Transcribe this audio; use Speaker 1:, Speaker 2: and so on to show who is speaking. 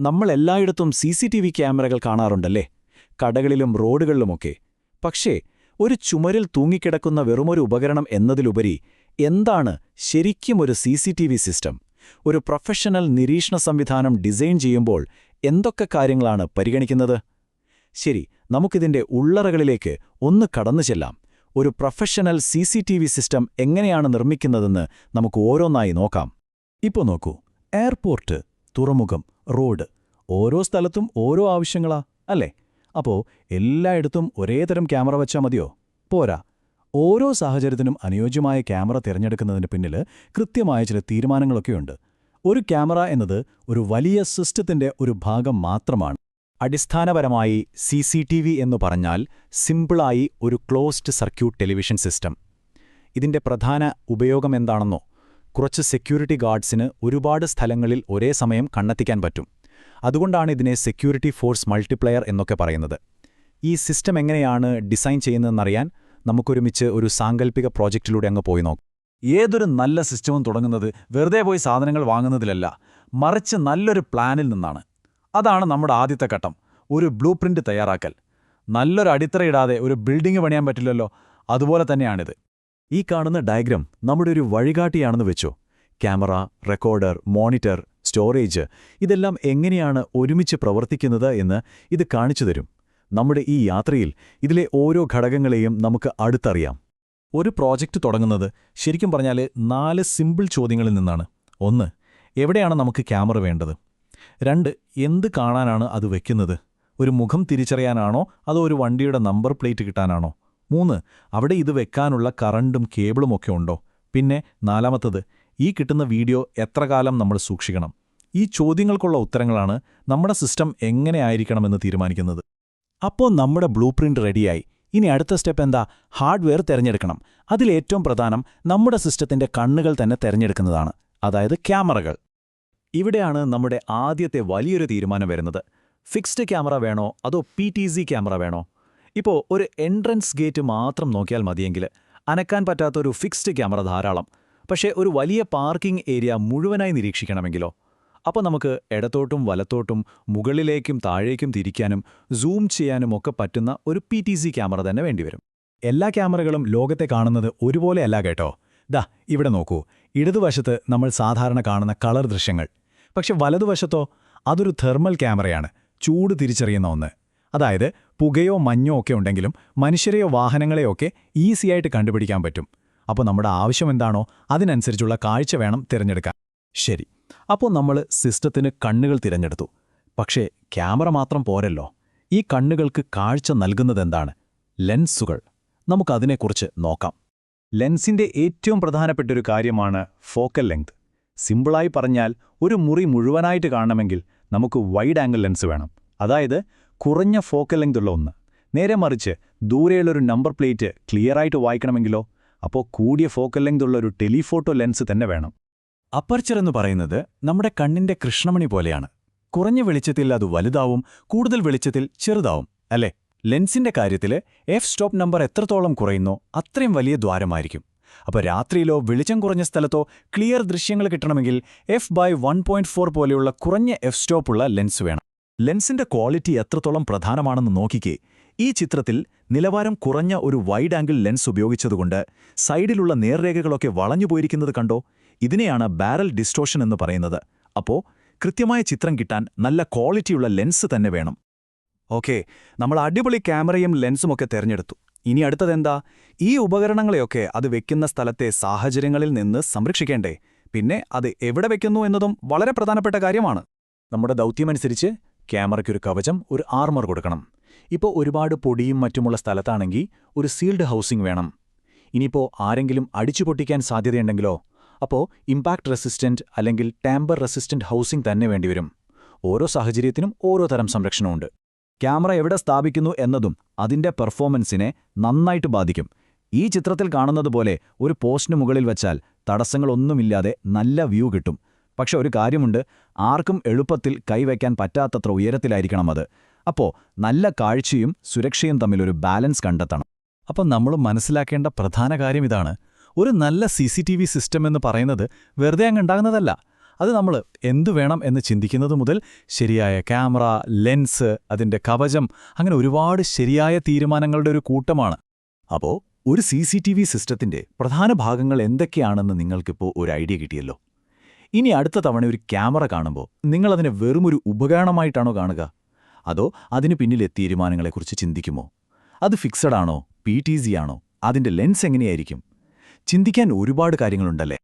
Speaker 1: നമ്മൾ എല്ലായിടത്തും CCTV ക്യാമറകൾ കാണാറുണ്ടല്ലേ, കടകളിലും റോഡുകളിലുമൊക്കെ. പക്ഷേ ഒരു ചുമരിൽ തൂങ്ങിക്കിടക്കുന്ന വെറുമൊരു ഉപകരണം എന്നതിലുപരി എന്താണ് ശരിക്കും ഒരു CCTV സിസ്റ്റം? ഒരു പ്രൊഫഷണൽ നിരീക്ഷണ സംവിധാനം ഡിസൈൻ ചെയ്യുമ്പോൾ എന്തൊക്കെ കാര്യങ്ങളാണ് പരിഗണിക്കുന്നത്? ശരി, നമുക്കിതിന്റെ ഉള്ളറകളിലേക്ക് ഒന്ന് കടന്നു ചെല്ലാം. ഒരു പ്രൊഫഷണൽ CCTV സിസ്റ്റം എങ്ങനെയാണ് നിർമ്മിക്കുന്നതെന്ന് നമുക്ക് ഓരോന്നായി നോക്കാം. ഇപ്പോൾ നോക്കൂ, എയർപോർട്ട്, തുറമുഖം, റോഡ്, ഓരോ സ്ഥലത്തും ഓരോ ആവശ്യങ്ങളാ അല്ലേ? അപ്പോൾ എല്ലായിടത്തും ഒരേതരം ക്യാമറ വച്ചാൽ മതിയോ? പോരാ. ഓരോ സാഹചര്യത്തിനും അനുയോജ്യമായ ക്യാമറ തിരഞ്ഞെടുക്കുന്നതിന് പിന്നിൽ കൃത്യമായ ചില തീരുമാനങ്ങളൊക്കെയുണ്ട്. ഒരു ക്യാമറ എന്നത് ഒരു വലിയ സിസ്റ്റത്തിന്റെ ഒരു ഭാഗം മാത്രമാണ്. അടിസ്ഥാനപരമായി CCTV എന്നു പറഞ്ഞാൽ സിമ്പിളായി ഒരു ക്ലോസ്ഡ് സർക്യൂട്ട് ടെലിവിഷൻ സിസ്റ്റം. ഇതിന്റെ പ്രധാന ഉപയോഗം എന്താണെന്നോ? കുറച്ച് സെക്യൂരിറ്റി ഗാർഡ്സിന് ഒരുപാട് സ്ഥലങ്ങളിൽ ഒരേ സമയം കണ്ണെത്തിക്കാൻ പറ്റും. അതുകൊണ്ടാണ് ഇതിനെ സെക്യൂരിറ്റി ഫോഴ്സ് മൾട്ടിപ്ലയർ എന്നൊക്കെ പറയുന്നത്. ഈ സിസ്റ്റം എങ്ങനെയാണ് ഡിസൈൻ ചെയ്യുന്നതെന്നറിയാൻ നമുക്കൊരുമിച്ച് ഒരു സാങ്കല്പിക പ്രോജക്റ്റിലൂടെ അങ്ങ് പോയി നോക്കാം. ഏതൊരു നല്ല സിസ്റ്റവും തുടങ്ങുന്നത് വെറുതെ പോയി സാധനങ്ങൾ വാങ്ങുന്നതിലല്ല, മറിച്ച് നല്ലൊരു പ്ലാനിൽ നിന്നാണ്. അതാണ് നമ്മുടെ ആദ്യത്തെ ഘട്ടം, ഒരു ബ്ലൂ പ്രിന്റ് തയ്യാറാക്കൽ. നല്ലൊരു അടിത്തറയിടാതെ ഒരു ബിൽഡിംഗ് പണിയാൻ പറ്റില്ലല്ലോ, അതുപോലെ തന്നെയാണിത്. ഈ കാണുന്ന ഡയഗ്രം നമ്മുടെ ഒരു വഴികാട്ടിയാണെന്ന് വെച്ചോ. ക്യാമറ, റെക്കോർഡർ, മോണിറ്റർ, സ്റ്റോറേജ്, ഇതെല്ലാം എങ്ങനെയാണ് ഒരുമിച്ച് പ്രവർത്തിക്കുന്നത് എന്ന് ഇത് കാണിച്ചു തരും. നമ്മുടെ ഈ യാത്രയിൽ ഇതിലെ ഓരോ ഘടകങ്ങളെയും നമുക്ക് അടുത്തറിയാം. ഒരു പ്രോജക്റ്റ് തുടങ്ങുന്നത് ശരിക്കും പറഞ്ഞാൽ 4 സിമ്പിൾ ചോദ്യങ്ങളിൽ നിന്നാണ്. 1. എവിടെയാണ് നമുക്ക് ക്യാമറ വേണ്ടത്? 2. എന്ത് കാണാനാണ് അത് വെക്കുന്നത്? ഒരു മുഖം തിരിച്ചറിയാനാണോ അതോ ഒരു വണ്ടിയുടെ നമ്പർ പ്ലേറ്റ് കിട്ടാനാണോ? 3. അവിടെ ഇത് വെക്കാനുള്ള കറണ്ടും കേബിളുമൊക്കെ ഉണ്ടോ? പിന്നെ 4. ഈ കിട്ടുന്ന വീഡിയോ എത്ര കാലം നമ്മൾ സൂക്ഷിക്കണം? ഈ ചോദ്യങ്ങൾക്കുള്ള ഉത്തരങ്ങളാണ് നമ്മുടെ സിസ്റ്റം എങ്ങനെയായിരിക്കണമെന്ന് തീരുമാനിക്കുന്നത്. അപ്പോൾ നമ്മുടെ ബ്ലൂ പ്രിന്റ് റെഡിയായി. ഇനി അടുത്ത സ്റ്റെപ്പ് എന്താ? ഹാർഡ്വെയർ തിരഞ്ഞെടുക്കണം. അതിലേറ്റവും പ്രധാനം നമ്മുടെ സിസ്റ്റത്തിന്റെ കണ്ണുകൾ തന്നെ തിരഞ്ഞെടുക്കുന്നതാണ്, അതായത് ക്യാമറകൾ. ഇവിടെയാണ് നമ്മുടെ ആദ്യത്തെ വലിയൊരു തീരുമാനം വരുന്നത്. ഫിക്സ്ഡ് ക്യാമറ വേണോ അതോ PTZ ക്യാമറ വേണോ? ഇപ്പോൾ ഒരു എൻട്രൻസ് ഗേറ്റ് മാത്രം നോക്കിയാൽ മതിയെങ്കിൽ അനക്കാൻ പറ്റാത്തൊരു ഫിക്സ്ഡ് ക്യാമറ ധാരാളം. പക്ഷേ ഒരു വലിയ പാർക്കിംഗ് ഏരിയ മുഴുവനായി നിരീക്ഷിക്കണമെങ്കിലോ? അപ്പോൾ നമുക്ക് ഇടത്തോട്ടും വലത്തോട്ടും മുകളിലേക്കും താഴേക്കും തിരിക്കാനും സൂം ചെയ്യാനും ഒക്കെ പറ്റുന്ന ഒരു PTZ ക്യാമറ തന്നെ വേണ്ടിവരും. എല്ലാ ക്യാമറകളും ലോകത്തെ കാണുന്നത് ഒരുപോലെയല്ല കേട്ടോ. ദാ ഇവിടെ നോക്കൂ, ഇടതുവശത്ത് നമ്മൾ സാധാരണ കാണുന്ന കളർ ദൃശ്യങ്ങൾ. പക്ഷെ വലതുവശത്തോ? അതൊരു തെർമൽ ക്യാമറയാണ്, ചൂട് തിരിച്ചറിയുന്ന ഒന്ന്. അതായത് പുകയോ മഞ്ഞോ ഒക്കെ ഉണ്ടെങ്കിലും മനുഷ്യരെയോ വാഹനങ്ങളെയോ ഒക്കെ ഈസിയായിട്ട് കണ്ടുപിടിക്കാൻ പറ്റും. അപ്പോൾ നമ്മുടെ ആവശ്യം എന്താണോ അതിനനുസരിച്ചുള്ള കാഴ്ച വേണം തിരഞ്ഞെടുക്കാൻ. ശരി, അപ്പോൾ നമ്മൾ സിസ്റ്റത്തിന് കണ്ണുകൾ തിരഞ്ഞെടുത്തു. പക്ഷേ ക്യാമറ മാത്രം പോരല്ലോ. ഈ കണ്ണുകൾക്ക് കാഴ്ച നൽകുന്നതെന്താണ്? ലെൻസുകൾ. നമുക്കതിനെക്കുറിച്ച് നോക്കാം. ലെൻസിന്റെ ഏറ്റവും പ്രധാനപ്പെട്ടൊരു കാര്യമാണ് ഫോക്കൽ ലെങ്ത്. സിമ്പിളായി പറഞ്ഞാൽ ഒരു മുറി മുഴുവനായിട്ട് കാണണമെങ്കിൽ നമുക്ക് വൈഡ് ആംഗിൾ ലെൻസ് വേണം. അതായത് കുറഞ്ഞ ഫോക്കൽ ലെങ്ത് ഉള്ള ഒന്ന്. നേരെ മറിച്ച് ദൂരെയുള്ളൊരു നമ്പർ പ്ലേറ്റ് ക്ലിയറായിട്ട് വായിക്കണമെങ്കിലോ? അപ്പോൾ കൂടിയ ഫോക്കൽ ലെങ്ത് ഉള്ള ഒരു ടെലിഫോട്ടോ ലെൻസ് തന്നെ വേണം. അപ്പർച്ചർ എന്ന് പറയുന്നത് നമ്മുടെ കണ്ണിന്റെ കൃഷ്ണമണി പോലെയാണ്. കുറഞ്ഞ വെളിച്ചത്തിൽ അത് വലുതാവും, കൂടുതൽ വെളിച്ചത്തിൽ ചെറുതാവും അല്ലേ? ലെൻസിന്റെ കാര്യത്തിൽ എഫ് സ്റ്റോപ്പ് നമ്പർ എത്രത്തോളം കുറയുന്നോ അത്രയും വലിയ ദ്വാരമായിരിക്കും. അപ്പോൾ രാത്രിയിലോ വെളിച്ചം കുറഞ്ഞ സ്ഥലത്തോ ക്ലിയർ ദൃശ്യങ്ങൾ കിട്ടണമെങ്കിൽ f/1.4 പോലെയുള്ള കുറഞ്ഞ എഫ് സ്റ്റോപ്പുള്ള ലെൻസ് വേണം. ലെൻസിന്റെ ക്വാളിറ്റി എത്രത്തോളം പ്രധാനമാണെന്ന് നോക്കിക്കേ. ഈ ചിത്രത്തിൽ നിലവാരം കുറഞ്ഞ ഒരു വൈഡ് ആംഗിൾ ലെൻസ് ഉപയോഗിച്ചതുകൊണ്ട് സൈഡിലുള്ള നേർരേഖകളൊക്കെ വളഞ്ഞുപോയിരിക്കുന്നത് കണ്ടോ? ഇതിനെയാണ് ബാരൽ ഡിസ്റ്റോർഷൻ എന്ന് പറയുന്നത്. അപ്പോൾ കൃത്യമായ ചിത്രം കിട്ടാൻ നല്ല ക്വാളിറ്റിയുള്ള ലെൻസ് തന്നെ വേണം. ഓക്കെ, നമ്മൾ അടിപൊളി ക്യാമറയും ലെൻസുമൊക്കെ തിരഞ്ഞെടുത്തു. ഇനി അടുത്തതെന്താ? ഈ ഉപകരണങ്ങളെയൊക്കെ അത് വെക്കുന്ന സ്ഥലത്തെ സാഹചര്യങ്ങളിൽ നിന്ന് സംരക്ഷിക്കേണ്ടേ? പിന്നെ അത് എവിടെ വെക്കുന്നു എന്നതും വളരെ പ്രധാനപ്പെട്ട കാര്യമാണ്. നമ്മുടെ ദൗത്യമനുസരിച്ച് ക്യാമറയ്ക്കൊരു കവചം, ഒരു ആർമർ കൊടുക്കണം. ഇപ്പോൾ ഒരുപാട് പൊടിയും മറ്റുമുള്ള സ്ഥലത്താണെങ്കിൽ ഒരു സീൽഡ് ഹൗസിംഗ് വേണം. ഇനിയിപ്പോൾ ആരെങ്കിലും അടിച്ചുപൊട്ടിക്കാൻ സാധ്യതയുണ്ടെങ്കിലോ? അപ്പോൾ ഇമ്പാക്ട് റെസിസ്റ്റന്റ് അല്ലെങ്കിൽ ടാമ്പർ റെസിസ്റ്റന്റ് ഹൗസിംഗ് തന്നെ വേണ്ടിവരും. ഓരോ സാഹചര്യത്തിനും ഓരോ തരം സംരക്ഷണമുണ്ട്. ക്യാമറ എവിടെ സ്ഥാപിക്കുന്നു എന്നതും അതിന്റെ പെർഫോമൻസിനെ നന്നായിട്ട് ബാധിക്കും. ഈ ചിത്രത്തിൽ കാണുന്നതുപോലെ ഒരു പോസ്റ്റിന് മുകളിൽ വച്ചാൽ തടസ്സങ്ങളൊന്നുമില്ലാതെ നല്ല വ്യൂ കിട്ടും. പക്ഷെ ഒരു കാര്യമുണ്ട്, ആർക്കും എളുപ്പത്തിൽ കൈവയ്ക്കാൻ പറ്റാത്തത്ര ഉയരത്തിലായിരിക്കണം അത്. അപ്പോൾ നല്ല കാഴ്ചയും സുരക്ഷയും തമ്മിലൊരു ബാലൻസ് കണ്ടെത്തണം. അപ്പം നമ്മൾ മനസ്സിലാക്കേണ്ട പ്രധാന കാര്യം ഇതാണ്: ഒരു നല്ല CCTV സിസ്റ്റം എന്ന് പറയുന്നത് വെറുതെ അങ്ങ് ഉണ്ടാകുന്നതല്ല. അത് നമ്മൾ എന്തു വേണം എന്ന് ചിന്തിക്കുന്നത് മുതൽ ശരിയായ ക്യാമറ, ലെൻസ്, അതിന്റെ കവചം, അങ്ങനെ ഒരുപാട് ശരിയായ തീരുമാനങ്ങളുടെ ഒരു കൂട്ടമാണ്. അപ്പോൾ ഒരു CCTV സിസ്റ്റത്തിന്റെ പ്രധാന ഭാഗങ്ങൾ എന്തൊക്കെയാണെന്ന് നിങ്ങൾക്കിപ്പോൾ ഒരു ഐഡിയ കിട്ടിയല്ലോ. ഇനി അടുത്ത തവണ ഒരു ക്യാമറ കാണുമ്പോൾ നിങ്ങളതിനെ വെറുമൊരു ഉപകരണമായിട്ടാണോ കാണുക, അതോ അതിനു പിന്നിലെ തീരുമാനങ്ങളെക്കുറിച്ച് ചിന്തിക്കുമോ? അത് ഫിക്സഡ് ആണോ, PTZ ആണോ, അതിന്റെ ലെൻസ് എങ്ങനെയായിരിക്കും? ചിന്തിക്കാൻ ഒരുപാട് കാര്യങ്ങളുണ്ടല്ലേ.